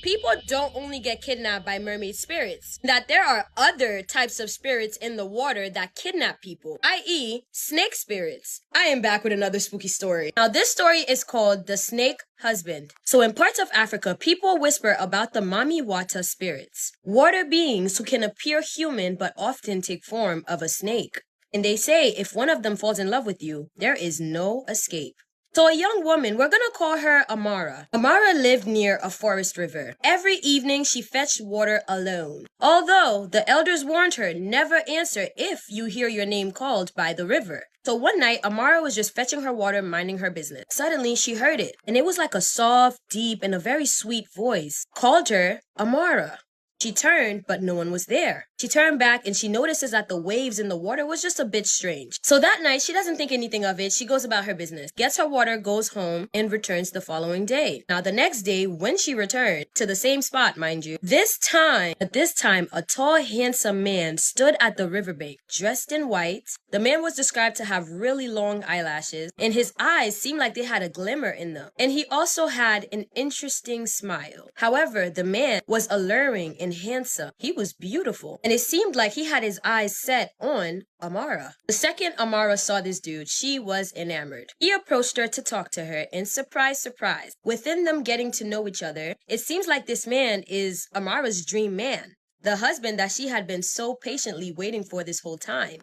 people don't only get kidnapped by mermaid spirits, that there are other types of spirits in the water that kidnap people, i.e. snake spirits. I am back with another spooky story. Now this story is called The Snake Husband. So in parts of Africa, people whisper about the Mami Wata spirits, water beings who can appear human but often take form of a snake. And they say if one of them falls in love with you, there is no escape. So a young woman, we're gonna call her Amara. Amara lived near a forest river. Every evening she fetched water alone. Although the elders warned her never answer if you hear your name called by the river. So one night, Amara was just fetching her water, minding her business. Suddenly she heard it, and it was like a soft, deep, and a very sweet voice. Called her Amara. She turned, but no one was there. She turned back and she notices that the waves in the water was just a bit strange. So that night, she doesn't think anything of it. She goes about her business, gets her water, goes home, and returns the following day. Now, the next day, when she returned, to the same spot, mind you, this time, a tall, handsome man stood at the riverbank, dressed in white. The man was described to have really long eyelashes, and his eyes seemed like they had a glimmer in them. And he also had an interesting smile. However, the man was alluring and handsome. He was beautiful. And it seemed like he had his eyes set on Amara. The second Amara saw this dude, she was enamored. He approached her to talk to her, and surprise, surprise, within them getting to know each other, it seems like this man is Amara's dream man, the husband that she had been so patiently waiting for this whole time.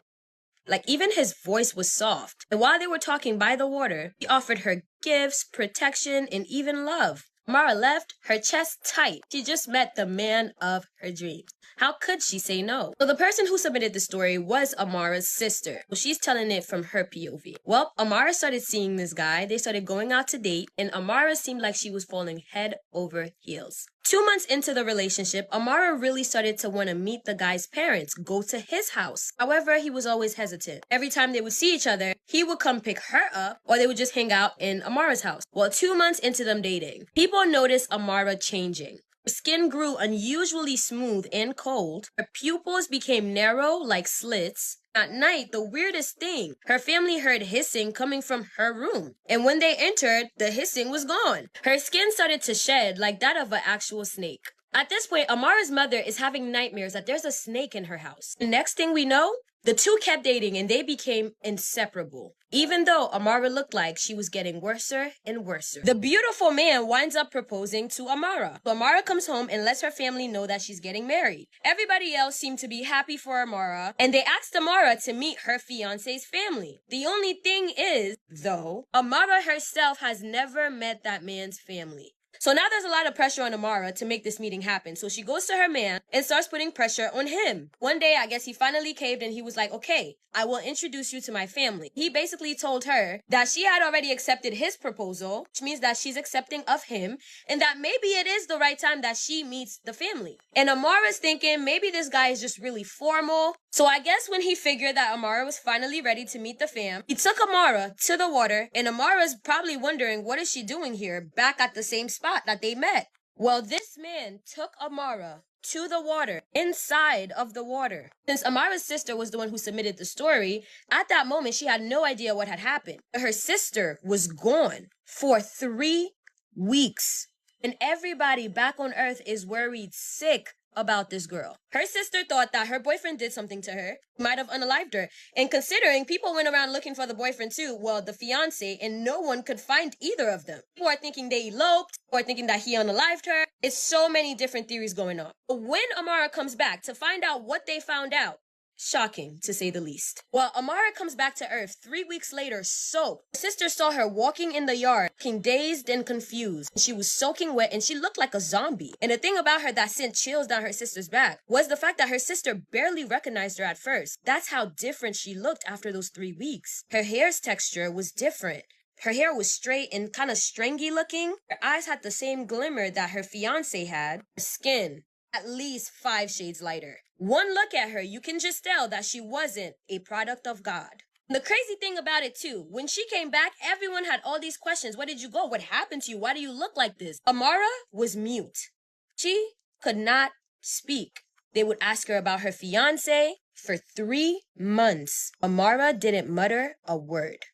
Like, even his voice was soft. And while they were talking by the water, he offered her gifts, protection, and even love. Amara left, her chest tight. She just met the man of her dreams. How could she say no? So the person who submitted the story was Amara's sister. So she's telling it from her POV. Well, Amara started seeing this guy. They started going out to date, and Amara seemed like she was falling head over heels. 2 months into the relationship, Amara really started to want to meet the guy's parents, go to his house. However, he was always hesitant. Every time they would see each other, he would come pick her up, or they would just hang out in Amara's house. Well, 2 months into them dating, people noticed Amara changing. Her skin grew unusually smooth and cold. Her pupils became narrow like slits. At night, the weirdest thing, her family heard hissing coming from her room. And when they entered, the hissing was gone. Her skin started to shed like that of an actual snake. At this point, Amara's mother is having nightmares that there's a snake in her house. The next thing we know, the two kept dating and they became inseparable. Even though Amara looked like she was getting worser and worser. The beautiful man winds up proposing to Amara. So Amara comes home and lets her family know that she's getting married. Everybody else seemed to be happy for Amara, and they asked Amara to meet her fiance's family. The only thing is, though, Amara herself has never met that man's family. So now there's a lot of pressure on Amara to make this meeting happen. So she goes to her man and starts putting pressure on him. One day, I guess he finally caved and he was like, okay, I will introduce you to my family. He basically told her that she had already accepted his proposal, which means that she's accepting of him, and that maybe it is the right time that she meets the family. And Amara's thinking maybe this guy is just really formal. So I guess when he figured that Amara was finally ready to meet the fam, he took Amara to the water, and Amara's probably wondering what is she doing here back at the same spot that they met. Well, this man took Amara to the water, inside of the water. Since Amara's sister was the one who submitted the story, at that moment she had no idea what had happened. Her sister was gone for 3 weeks. And everybody back on Earth is worried sick about this girl. Her sister thought that her boyfriend did something to her, might have unalived her. And considering people went around looking for the boyfriend too, well, the fiance, and no one could find either of them. People are thinking they eloped, or thinking that he unalived her. It's so many different theories going on. But when Amara comes back to find out what they found out, shocking, to say the least. Well, Amara comes back to Earth 3 weeks later, soaked. Her sister saw her walking in the yard, looking dazed and confused. She was soaking wet and she looked like a zombie. And the thing about her that sent chills down her sister's back was the fact that her sister barely recognized her at first. That's how different she looked after those 3 weeks. Her hair's texture was different. Her hair was straight and kind of stringy looking. Her eyes had the same glimmer that her fiance had. Her skin, at least 5 shades lighter. One look at her, you can just tell that she wasn't a product of God. The crazy thing about it too, when she came back, everyone had all these questions. Where did you go? What happened to you? Why do you look like this? Amara was mute. She could not speak. They would ask her about her fiance. For 3 months, Amara didn't mutter a word.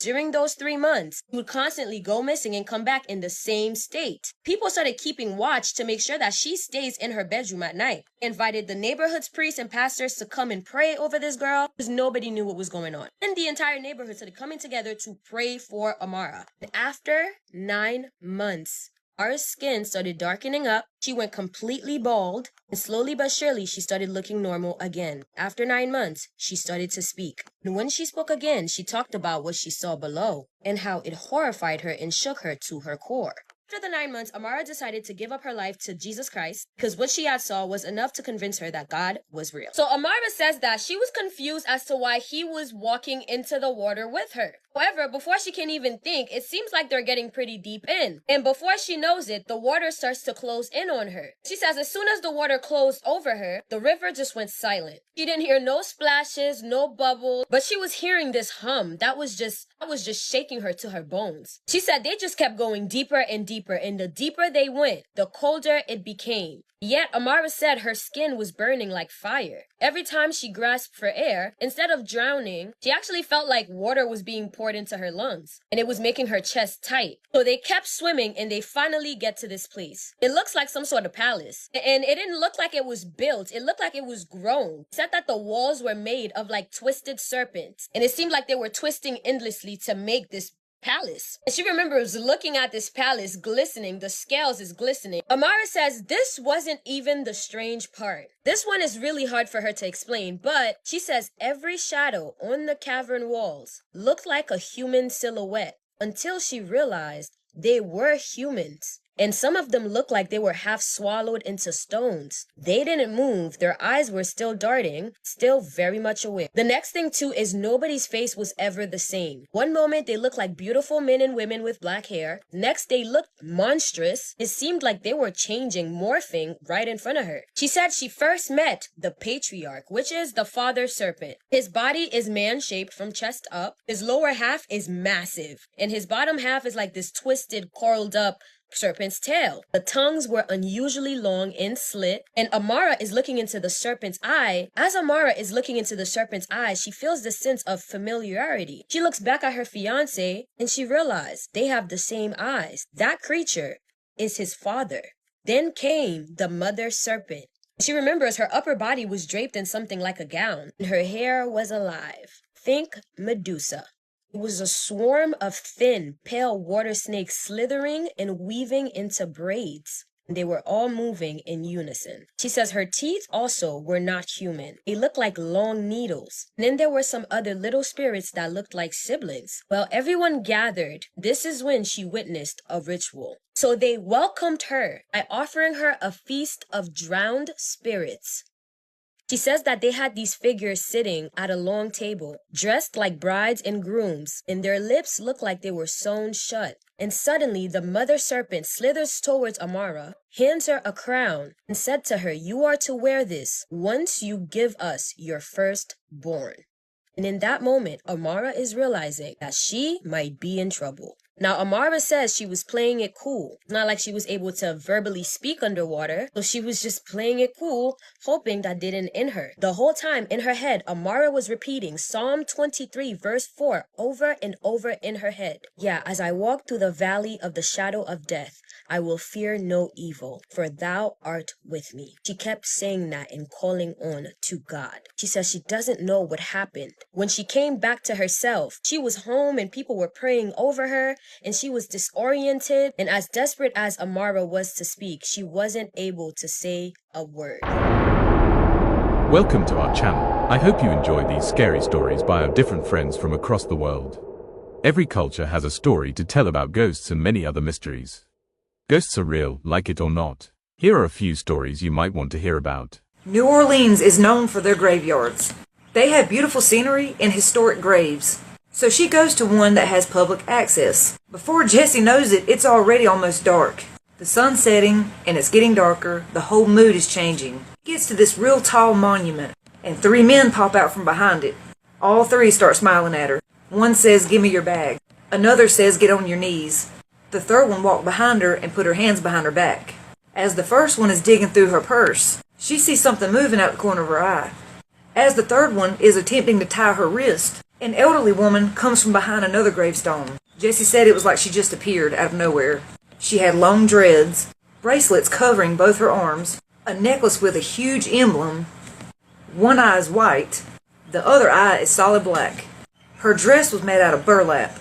During those 3 months, she would constantly go missing and come back in the same state. People started keeping watch to make sure that she stays in her bedroom at night. They invited the neighborhood's priests and pastors to come and pray over this girl because nobody knew what was going on. And the entire neighborhood started coming together to pray for Amara. And after 9 months, Amara's skin started darkening up. She went completely bald, and slowly but surely, she started looking normal again. After 9 months, she started to speak. And when she spoke again, she talked about what she saw below and how it horrified her and shook her to her core. After the 9 months, Amara decided to give up her life to Jesus Christ because what she had saw was enough to convince her that God was real. So Amara says that she was confused as to why he was walking into the water with her. However, before she can even think, it seems like they're getting pretty deep in. And before she knows it, the water starts to close in on her. She says as soon as the water closed over her, the river just went silent. She didn't hear no splashes, no bubbles, but she was hearing this hum that was just shaking her to her bones. She said they just kept going deeper and deeper, and the deeper they went, the colder it became. Yet Amara said her skin was burning like fire. Every time she grasped for air, instead of drowning, she actually felt like water was being poured into her lungs, and it was making her chest tight. So they kept swimming, and they finally get to this place. It looks like some sort of palace, and it didn't look like it was built. It looked like it was grown. It said that the walls were made of like twisted serpents, and it seemed like they were twisting endlessly to make this palace. And she remembers looking at this palace glistening, the scales is glistening. Amara says this wasn't even the strange part. This one is really hard for her to explain, but she says every shadow on the cavern walls looked like a human silhouette until she realized they were humans. And some of them looked like they were half swallowed into stones. They didn't move. Their eyes were still darting, still very much awake. The next thing too is nobody's face was ever the same. One moment they looked like beautiful men and women with black hair. Next they looked monstrous. It seemed like they were changing, morphing right in front of her. She said she first met the patriarch, which is the father serpent. His body is man-shaped from chest up. His lower half is massive. And his bottom half is like this twisted, curled up serpent's tail. The tongues were unusually long and slit, and Amara is looking into the serpent's eye. As Amara is looking into the serpent's eye, she feels this sense of familiarity. She looks back at her fiancé, and she realized they have the same eyes. That creature is his father. Then came the mother serpent. She remembers her upper body was draped in something like a gown, and her hair was alive. Think Medusa. It was a swarm of thin, pale water snakes slithering and weaving into braids. They were all moving in unison. She says her teeth also were not human. They looked like long needles. And then there were some other little spirits that looked like siblings. Well, everyone gathered. This is when she witnessed a ritual. So they welcomed her by offering her a feast of drowned spirits. She says that they had these figures sitting at a long table, dressed like brides and grooms, and their lips looked like they were sewn shut. And suddenly the mother serpent slithers towards Amara, hands her a crown, and said to her, "You are to wear this once you give us your firstborn." And in that moment, Amara is realizing that she might be in trouble. Now, Amara says she was playing it cool. It's not like she was able to verbally speak underwater, so she was just playing it cool, hoping that didn't end her. The whole time in her head, Amara was repeating Psalm 23 verse 4 over and over in her head. Yeah, as I walk through the valley of the shadow of death, I will fear no evil, for thou art with me. She kept saying that and calling on to God. She says she doesn't know what happened. When she came back to herself, she was home and people were praying over her, and she was disoriented, and as desperate as Amara was to speak, she wasn't able to say a word. Welcome to our channel. I hope you enjoy these scary stories by our different friends from across the world. Every culture has a story to tell about ghosts and many other mysteries. Ghosts are real, like it or not. Here are a few stories you might want to hear about. New Orleans is known for their graveyards. They have beautiful scenery and historic graves. So she goes to one that has public access. Before Jessie knows it, it's already almost dark. The sun's setting, and it's getting darker. The whole mood is changing. She gets to this real tall monument, and 3 men pop out from behind it. All 3 start smiling at her. One says, "Give me your bag." Another says, "Get on your knees." The third one walked behind her and put her hands behind her back. As the first one is digging through her purse, she sees something moving out the corner of her eye. As the third one is attempting to tie her wrist, An elderly woman comes from behind another gravestone. Jesse said it was like she just appeared out of nowhere. She had long dreads, bracelets covering both her arms, a necklace with a huge emblem. One eye is white, the other eye is solid black. Her dress was made out of burlap.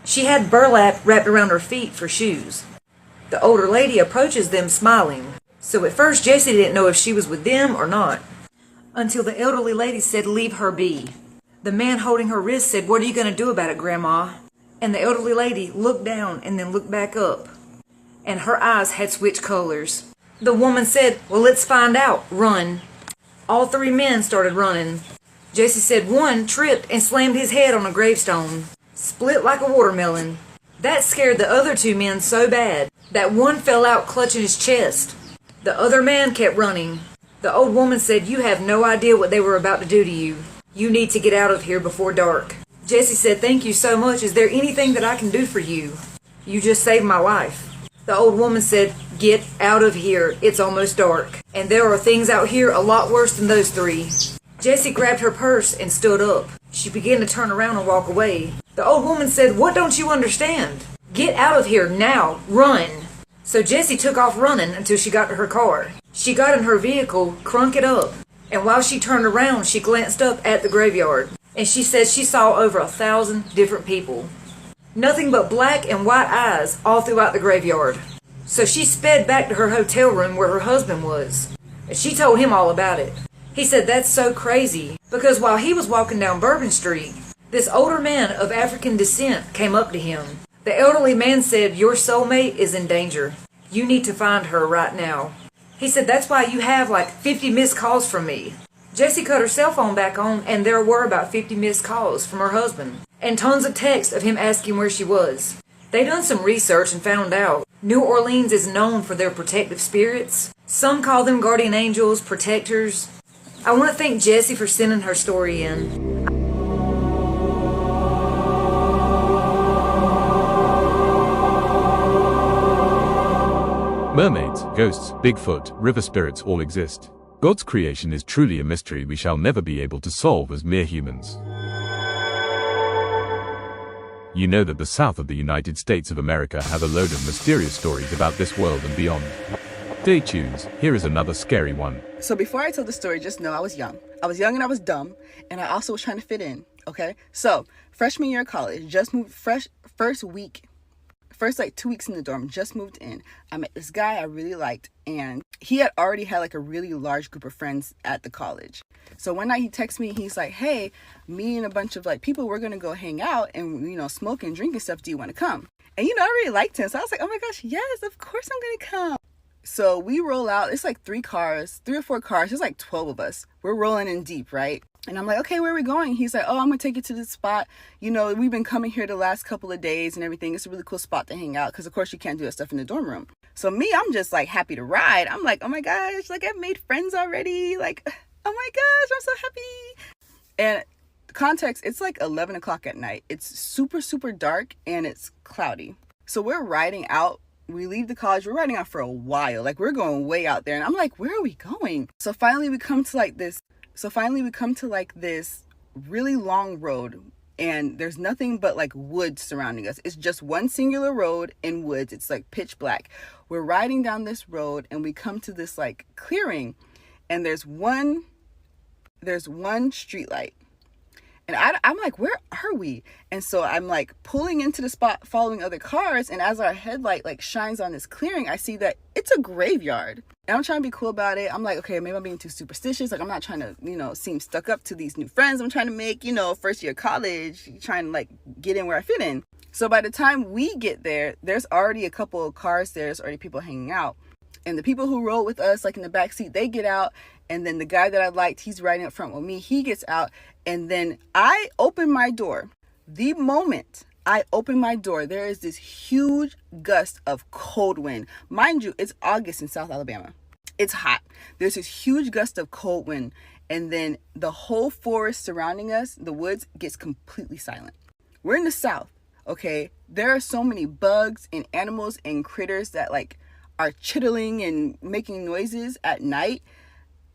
She had burlap wrapped around her feet for shoes. The older lady approaches them smiling. So at first Jesse didn't know if she was with them or not, until the elderly lady said, "Leave her be." The man holding her wrist said, "What are you going to do about it, Grandma?" And the elderly lady looked down and then looked back up, and her eyes had switched colors. The woman said, "Well, let's find out. Run." All three men started running. Jesse said one tripped and slammed his head on a gravestone, split like a watermelon. That scared the other two men so bad that one fell out clutching his chest. The other man kept running. The old woman said, "You have no idea what they were about to do to you. You need to get out of here before dark." Jesse said, "Thank you so much. Is there anything that I can do for you? You just saved my life." The old woman said, "Get out of here. It's almost dark. And there are things out here a lot worse than those three." Jesse grabbed her purse and stood up. She began to turn around and walk away. The old woman said, "What don't you understand? Get out of here now. Run." So Jessie took off running until she got to her car. She got in her vehicle, crunk it up, and while she turned around, she glanced up at the graveyard, and she said she saw over 1,000 different people. Nothing but black and white eyes all throughout the graveyard. So she sped back to her hotel room where her husband was, and she told him all about it. He said that's so crazy, because while he was walking down Bourbon Street, this older man of African descent came up to him. The elderly man said, "Your soulmate is in danger. You need to find her right now." He said, "That's why you have like 50 missed calls from me." Jessie cut her cell phone back on, and there were about 50 missed calls from her husband, and tons of texts of him asking where she was. They done some research and found out New Orleans is known for their protective spirits. Some call them guardian angels, protectors. I want to thank Jessie for sending her story in. Mermaids, ghosts, Bigfoot, river spirits all exist. God's creation is truly a mystery we shall never be able to solve as mere humans. You know that the South of the United States of America has a load of mysterious stories about this world and beyond. Stay tuned, here is another scary one. So before I tell the story, just know I was young. I was young and I was dumb, and I also was trying to fit in, okay? So, freshman year of college, just moved, first like 2 weeks in the dorm, just moved in. I met this guy I really liked, and he had already had like a really large group of friends at the college. So one night he texted me, he's like, "Hey, me and a bunch of like people, we're gonna go hang out and, you know, smoke and drink and stuff. Do you want to come?" And, you know, I really liked him. So I was like, "Oh my gosh, yes, of course I'm gonna come." So we roll out, it's like 3 or 4 cars, there's like 12 of us. We're rolling in deep, right? And I'm like, "Okay, where are we going?" He's like, "Oh, I'm going to take you to this spot. You know, we've been coming here the last couple of days and everything. It's a really cool spot to hang out because, of course, you can't do that stuff in the dorm room." So me, I'm just like happy to ride. I'm like, "Oh my gosh, like I've made friends already. Like, oh my gosh, I'm so happy." And context, it's like 11 o'clock at night. It's super, super dark and it's cloudy. So we're riding out. We leave the college. We're riding out for a while. Like we're going way out there. And I'm like, "Where are we going?" So finally we come to like this really long road, and there's nothing but like woods surrounding us. It's just one singular road in woods. It's like pitch black. We're riding down this road and we come to this like clearing, and there's one street light. And I'm like, "Where are we?" And so I'm like pulling into the spot following other cars. And as our headlight like shines on this clearing, I see that it's a graveyard. And I'm trying to be cool about it. I'm like, okay, maybe I'm being too superstitious. Like I'm not trying to, you know, seem stuck up to these new friends I'm trying to make, you know, first year college, trying to like get in where I fit in. So by the time we get there, there's already a couple of cars there. There's already people hanging out. And the people who rode with us, like in the back seat, they get out. And then the guy that I liked, he's riding up front with me. He gets out. And then I open my door. The moment I open my door, there is this huge gust of cold wind. Mind you, it's August in South Alabama. It's hot. There's this huge gust of cold wind. And then the whole forest surrounding us, the woods, gets completely silent. We're in the South, okay? There are so many bugs and animals and critters that like are chittering and making noises at night.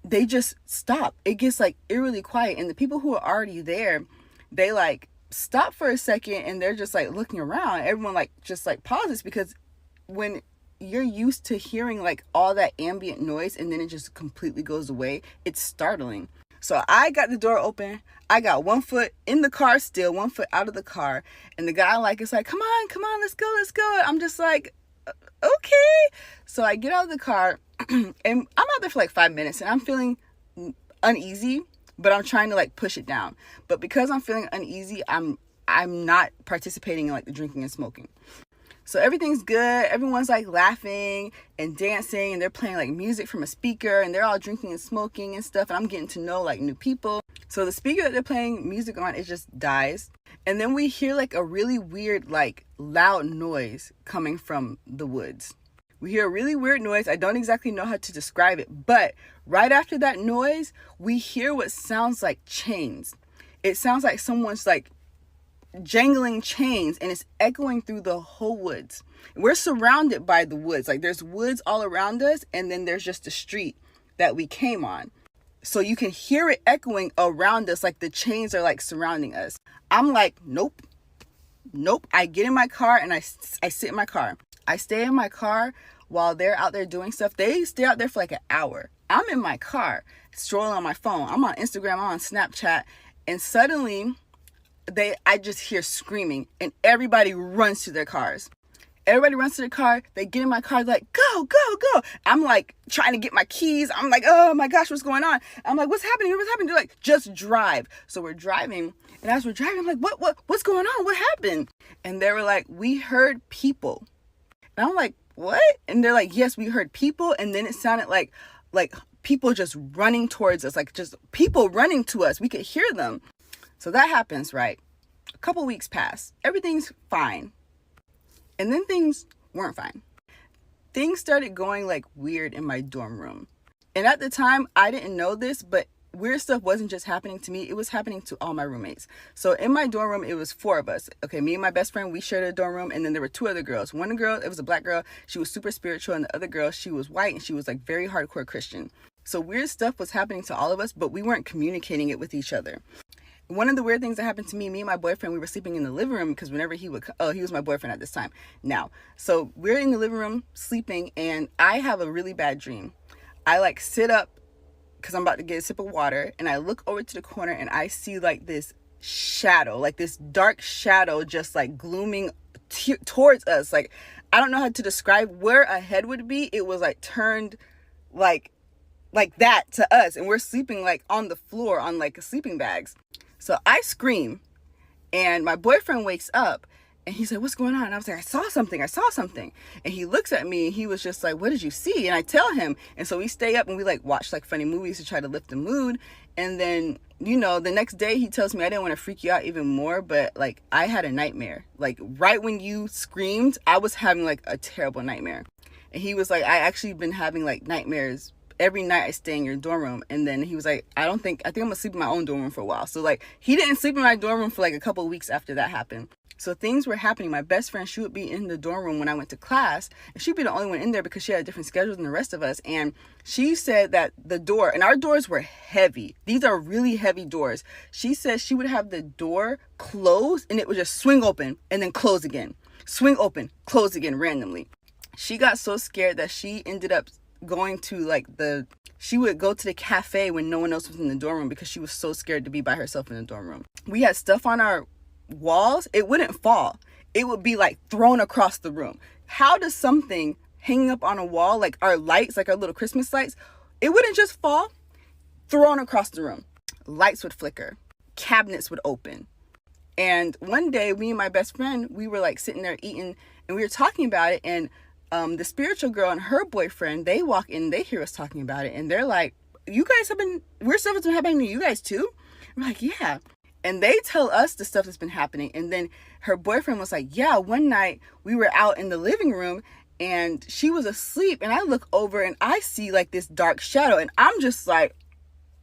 They just stop. It gets like eerily quiet. And the people who are already there, they like stop for a second and they're just like looking around. Everyone like just like pauses, because when you're used to hearing like all that ambient noise and then it just completely goes away, it's startling. So I got the door open. I got one foot in the car still, one foot out of the car. And the guy like is like, come on, let's go. I'm just like, okay. So I get out of the car and I'm out there for like 5 minutes and I'm feeling uneasy, but I'm trying to like push it down. But because I'm feeling uneasy, I'm not participating in like the drinking and smoking. So everything's good. Everyone's like laughing and dancing, and they're playing like music from a speaker, and they're all drinking and smoking and stuff. And I'm getting to know like new people. So the speaker that they're playing music on, it just dies. And then we hear like a really weird, like loud noise coming from the woods. We hear a really weird noise. I don't exactly know how to describe it, but right after that noise, we hear what sounds like chains. It sounds like someone's like jangling chains, and it's echoing through the whole woods. We're surrounded by the woods. Like there's woods all around us, and then there's just a street that we came on. So you can hear it echoing around us, like the chains are like surrounding us. I'm like, nope. I get in my car and I sit in my car. I stay in my car while they're out there doing stuff. They stay out there for like an hour. I'm in my car, strolling on my phone. I'm on Instagram, I'm on Snapchat, and suddenly I just hear screaming, and everybody runs to their cars. Everybody runs to their car. They get in my car, like, go. I'm like trying to get my keys. I'm like, oh my gosh, what's going on? I'm like, what's happening? They're like, just drive. So we're driving. And as we're driving, I'm like, what's going on? What happened? And they were like, we heard people. And I'm like, what? And they're like, yes, we heard people. And then it sounded like people just running towards us, like just people running to us. We could hear them. So that happens, right? A couple weeks pass. Everything's fine. And then things weren't fine. Things started going like weird in my dorm room. And at the time, I didn't know this, but weird stuff wasn't just happening to me. It was happening to all my roommates. So in my dorm room, it was 4 of us. Okay, me and my best friend, we shared a dorm room. And then there were 2 other girls. One girl, it was a black girl. She was super spiritual. And the other girl, she was white. And she was like very hardcore Christian. So weird stuff was happening to all of us, but we weren't communicating it with each other. One of the weird things that happened to me and my boyfriend, we were sleeping in the living room because whenever he was my boyfriend at this time now. So we're in the living room sleeping, and I have a really bad dream. I like sit up because I'm about to get a sip of water, and I look over to the corner and I see like this shadow, like this dark shadow just like glooming towards us. Like, I don't know how to describe where a head would be. It was like turned like that to us, and we're sleeping like on the floor on like sleeping bags. So I scream, and my boyfriend wakes up, and he's like, what's going on? And I was like, I saw something. And he looks at me, and he was just like, what did you see? And I tell him. And so we stay up, and we like watch like funny movies to try to lift the mood. And then, the next day he tells me, I didn't want to freak you out even more, but like I had a nightmare. Like right when you screamed, I was having like a terrible nightmare. And he was like, I actually been having like nightmares every night I stay in your dorm room. And then he was like, I think I'm gonna sleep in my own dorm room for a while. So like he didn't sleep in my dorm room for like a couple of weeks after that happened. So things were happening. My best friend, she would be in the dorm room when I went to class, and she'd be the only one in there because she had a different schedule than the rest of us. And she said that the door, and our doors were heavy. These are really heavy doors. She said she would have the door closed and it would just swing open and then close again. Swing open, close again randomly. She got so scared that she ended up going to she would go to the cafe when no one else was in the dorm room because she was so scared to be by herself in the dorm room. We had stuff on our walls. It wouldn't fall. It would be like thrown across the room. How does something hanging up on a wall, like our lights, like our little Christmas lights, it wouldn't just fall, thrown across the room. Lights would flicker. Cabinets would open. And one day, me and my best friend, we were like sitting there eating, and we were talking about it, and the spiritual girl and her boyfriend, they walk in, they hear us talking about it, and they're like, weird stuff has been happening to you guys too? We're like, yeah. And they tell us the stuff that's been happening. And then her boyfriend was like, yeah, one night we were out in the living room and she was asleep, and I look over and I see like this dark shadow, and I'm just like,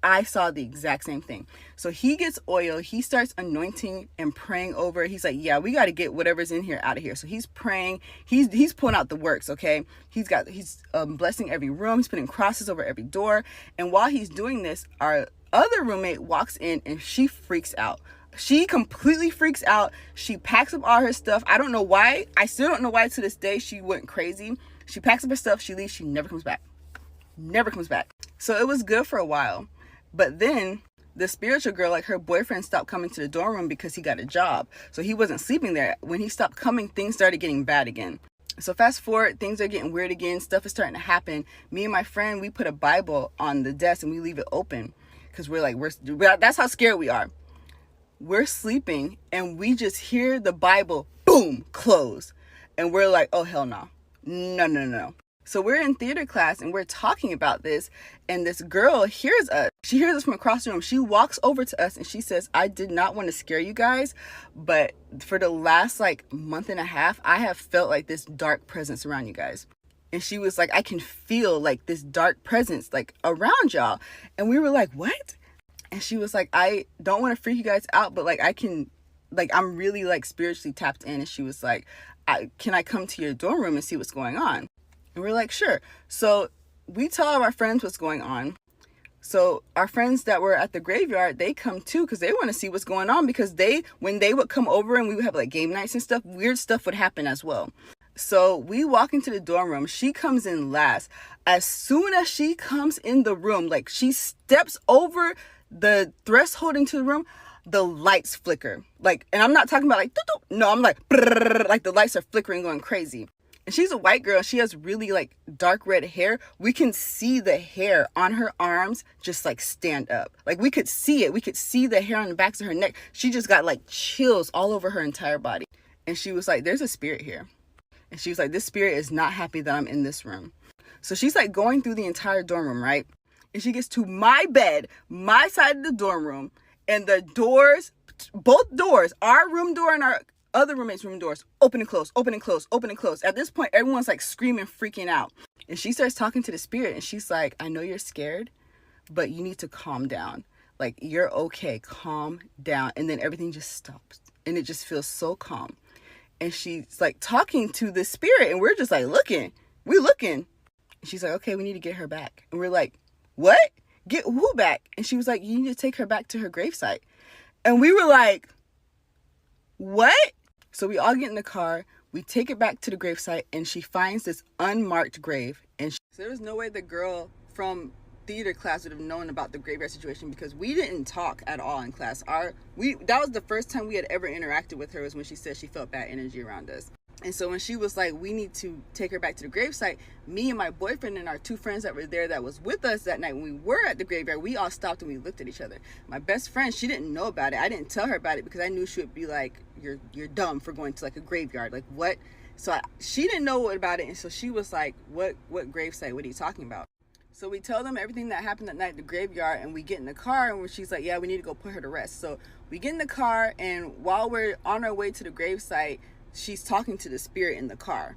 I saw the exact same thing. So he gets oil, he starts anointing and praying over it. He's like, yeah, we got to get whatever's in here out of here. So he's praying, he's pulling out the works, okay? He's blessing every room, he's putting crosses over every door. And while he's doing this, our other roommate walks in and she freaks out. She completely freaks out. She packs up all her stuff. I don't know why. I still don't know why to this day she went crazy. She packs up her stuff. She leaves. She never comes back. Never comes back. So it was good for a while. But then the spiritual girl, like her boyfriend, stopped coming to the dorm room because he got a job. So he wasn't sleeping there. When he stopped coming, things started getting bad again. So fast forward, things are getting weird again. Stuff is starting to happen. Me and my friend, we put a Bible on the desk and we leave it open. Because we're like, that's how scared we are. We're sleeping and we just hear the Bible, boom, close. And we're like, oh, hell no. No. So we're in theater class and we're talking about this. And this girl hears us. She hears us from across the room. She walks over to us and she says, I did not want to scare you guys, but for the last month and a half, I have felt like this dark presence around you guys. And she was like, I can feel like this dark presence around y'all. And we were like, what? And she was like, I don't want to freak you guys out, but I'm really spiritually tapped in. And she was like, can I come to your dorm room and see what's going on? And we're like, sure. So we tell all of our friends what's going on. So our friends that were at the graveyard, they come too because they want to see what's going on, because when they would come over and we would have game nights and stuff, weird stuff would happen as well. So we walk into the dorm room. She comes in last. As soon as she comes in the room, she steps over the threshold into the room, the lights flicker. And I'm not talking about no, I'm the lights are flickering, going crazy. And she's a white girl. She has really dark red hair. We can see the hair on her arms just stand up. We could see it. We could see the hair on the backs of her neck. She just got chills all over her entire body. And she was like, there's a spirit here. And she was like, this spirit is not happy that I'm in this room. So she's going through the entire dorm room, right? And she gets to my bed, my side of the dorm room, and the doors, both doors, our room door and our other roommates' room doors, open and close, open and close, open and close. At this point, everyone's screaming, freaking out. And she starts talking to the spirit and she's like, I know you're scared, but you need to calm down. You're okay, calm down. And then everything just stops and it just feels so calm. And she's talking to the spirit and we're just looking. We're looking. And she's like, okay, we need to get her back. And we're like, what? Get who back? And she was like, you need to take her back to her gravesite. And we were like, what? So we all get in the car, we take it back to the gravesite, and she finds this unmarked grave. And so there was no way the girl from theater class would have known about the graveyard situation, because we didn't talk at all in class. That was the first time we had ever interacted with her, was when she said she felt bad energy around us. And so when she was like, we need to take her back to the gravesite, me and my boyfriend and our two friends that were there that was with us that night when we were at the graveyard, we all stopped and we looked at each other. My best friend, she didn't know about it. I didn't tell her about it because I knew she would be like, you're dumb for going to a graveyard. What? So she didn't know about it. And so she was like, what gravesite? What are you talking about? So we tell them everything that happened that night at the graveyard, and we get in the car and she's like, yeah, we need to go put her to rest. So we get in the car, and while we're on our way to the gravesite, she's talking to the spirit in the car.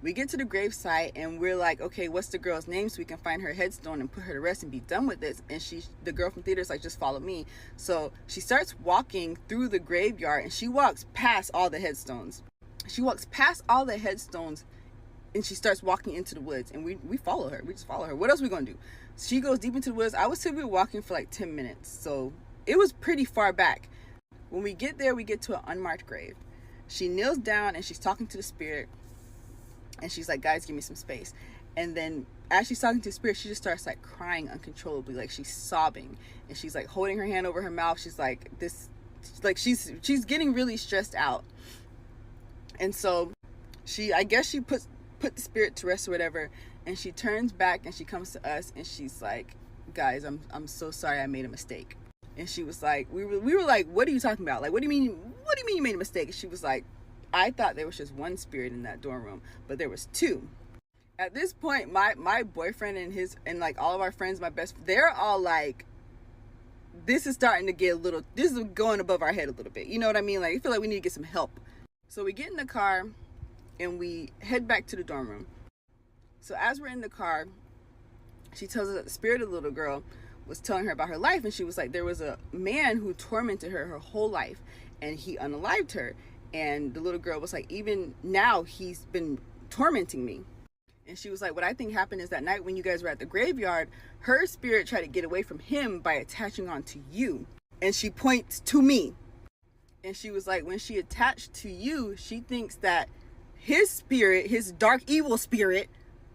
We get to the gravesite and we're like, okay, what's the girl's name so we can find her headstone and put her to rest and be done with this? And the girl from theater is like, just follow me. So she starts walking through the graveyard and she walks past all the headstones. She walks past all the headstones and she starts walking into the woods, and we follow her. We just follow her. What else are we gonna do? She goes deep into the woods. I would say we were walking for 10 minutes. So it was pretty far back. When we get there, we get to an unmarked grave. She kneels down and she's talking to the spirit, and she's like, guys, give me some space. And then as she's talking to the spirit, she just starts crying uncontrollably, she's sobbing, and she's holding her hand over her mouth. She's like this, she's getting really stressed out. And so I guess she put the spirit to rest or whatever, and she turns back and she comes to us and she's like, guys, I'm so sorry, I made a mistake. And she was like, we were like, what are you talking about? What do you mean you made a mistake? And she was like, I thought there was just one spirit in that dorm room, but there was two. At this point, my boyfriend and all of our friends, they're all like, this is starting to get this is going above our head a little bit. You know what I mean? I feel like we need to get some help. So we get in the car and we head back to the dorm room. So as we're in the car, she tells us that the spirit of the little girl was telling her about her life, and she was like, there was a man who tormented her whole life, and he unalived her. And the little girl was like, even now he's been tormenting me. And she was like, what I think happened is that night when you guys were at the graveyard, her spirit tried to get away from him by attaching on to you. And she points to me. And she was like, when she attached to you, she thinks that his spirit, his dark evil spirit,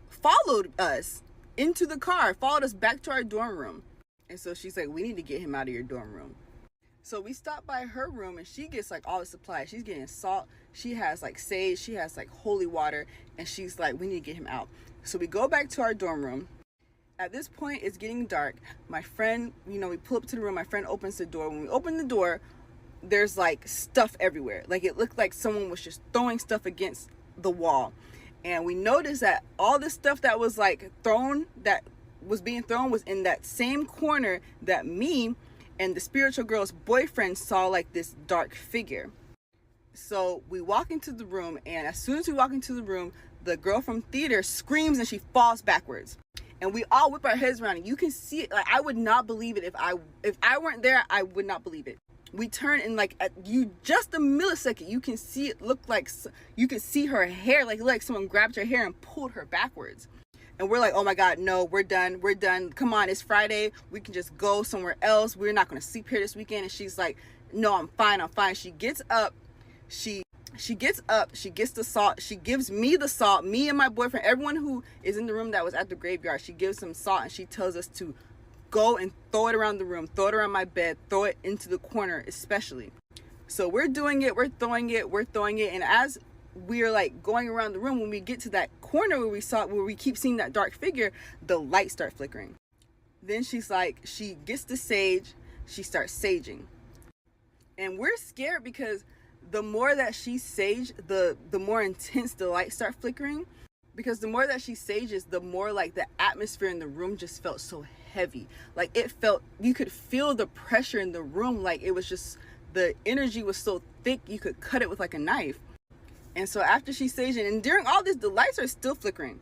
followed us into the car, followed us back to our dorm room. And so she's like, we need to get him out of your dorm room. So we stopped by her room, and she gets like all the supplies. She's getting salt, she has like sage, she has like holy water, and she's like, we need to get him out. So we go back to our dorm room. At this point, it's getting dark. My friend, we pull up to the room, my friend opens the door. When we open the door, there's like stuff everywhere. Like it looked like someone was just throwing stuff against the wall. And we noticed that all the stuff that was like being thrown was in that same corner that me and the spiritual girl's boyfriend saw like this dark figure. So we walk into the room, and as soon as we walk into the room, the girl from theater screams and she falls backwards. And we all whip our heads around, and you can see it. Like, I would not believe it if I weren't there. I would not believe it. We turn, and like just a millisecond, you can see it look like, you can see her hair, like someone grabbed her hair and pulled her backwards. And we're like, oh my God, no, we're done. Come on, it's Friday. We can just go somewhere else. We're not going to sleep here this weekend. And she's like, no, I'm fine. She gets up. She gets up. She gets the salt. She gives me the salt. Me and my boyfriend, everyone who is in the room that was at the graveyard, she gives them salt, and she tells us to go and throw it around the room, throw it around my bed, throw it into the corner especially. So we're doing it. We're throwing it. And as we're like going around the room, when we get to that corner where we keep seeing that dark figure, the lights start flickering. Then she's like, she gets the sage, she starts saging. And we're scared because the more that she sage, the more intense the lights start flickering. Because the more that she sages, the more like the atmosphere in the room just felt so heavy. Like it felt, you could feel the pressure in the room. Like it was just, the energy was so thick, you could cut it with like a knife. And so after she's saging, and during all this, the lights are still flickering.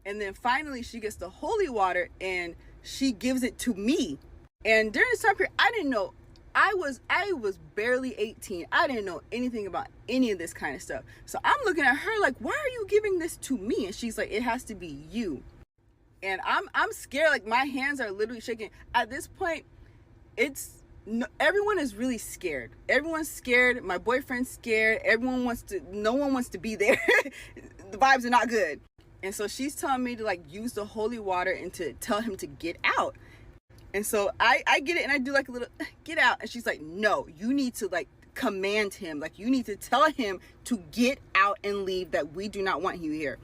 And then finally she gets the holy water and she gives it to me. And during this time period, I didn't know. I was barely 18. I didn't know anything about any of this kind of stuff. So I'm looking at her like, why are you giving this to me? And she's like, it has to be you. And I'm scared. Like my hands are literally shaking. At this point, everyone is really scared. Everyone's scared. My boyfriend's scared. No one wants to be there. The vibes are not good. And so she's telling me to like use the holy water and to tell him to get out. And so I get it, and I do like a little get out, and she's like, no, you need to like command him. Like you need to tell him to get out and leave, that we do not want you here.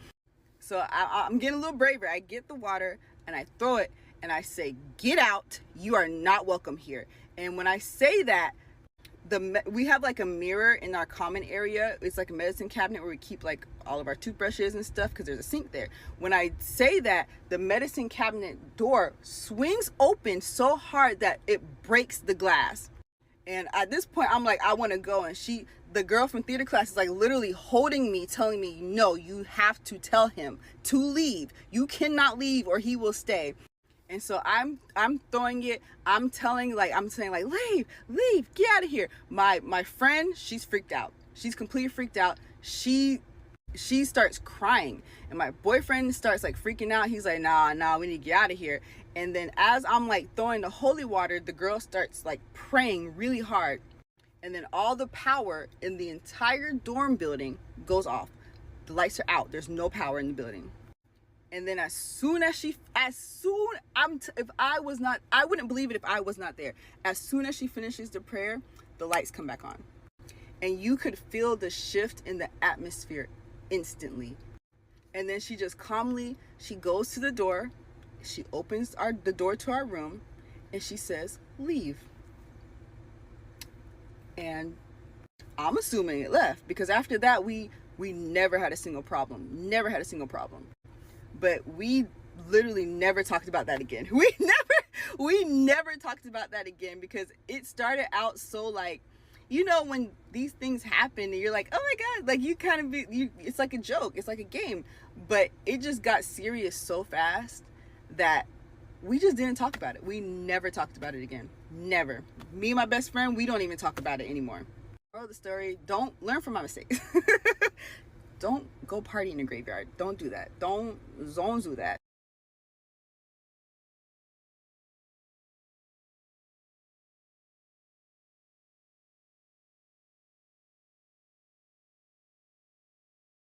So I'm getting a little braver. I get the water and I throw it and I say, get out. You are not welcome here. And when I say that, we have like a mirror in our common area. It's like a medicine cabinet where we keep like all of our toothbrushes and stuff, because there's a sink there. When I say that, the medicine cabinet door swings open so hard that it breaks the glass. And at this point, I'm like, I want to go. And the girl from theater class is like literally holding me, telling me, no, you have to tell him to leave. You cannot leave or he will stay. And so I'm throwing it. I'm saying like, leave, get out of here. My friend, she's freaked out. She's completely freaked out. She starts crying, and my boyfriend starts like freaking out. He's like, nah, we need to get out of here. And then as I'm like throwing the holy water, the girl starts like praying really hard. And then all the power in the entire dorm building goes off. The lights are out. There's no power in the building. And then I wouldn't believe it if I was not there. As soon as she finishes the prayer, the lights come back on. And you could feel the shift in the atmosphere instantly. And then she just calmly, she goes to the door, she opens the door to our room, and she says, leave. And I'm assuming it left, because after that, we never had a single problem. But we literally never talked about that again. We never talked about that again, because it started out so like, you know, when these things happen and you're like, oh my God, like you kind of it's like a joke, it's like a game. But it just got serious so fast that we just didn't talk about it. We never talked about it again. Never. Me and my best friend, we don't even talk about it anymore. Moral of the story, don't learn from my mistakes. Don't go party in a graveyard. Don't do that. Don't do that.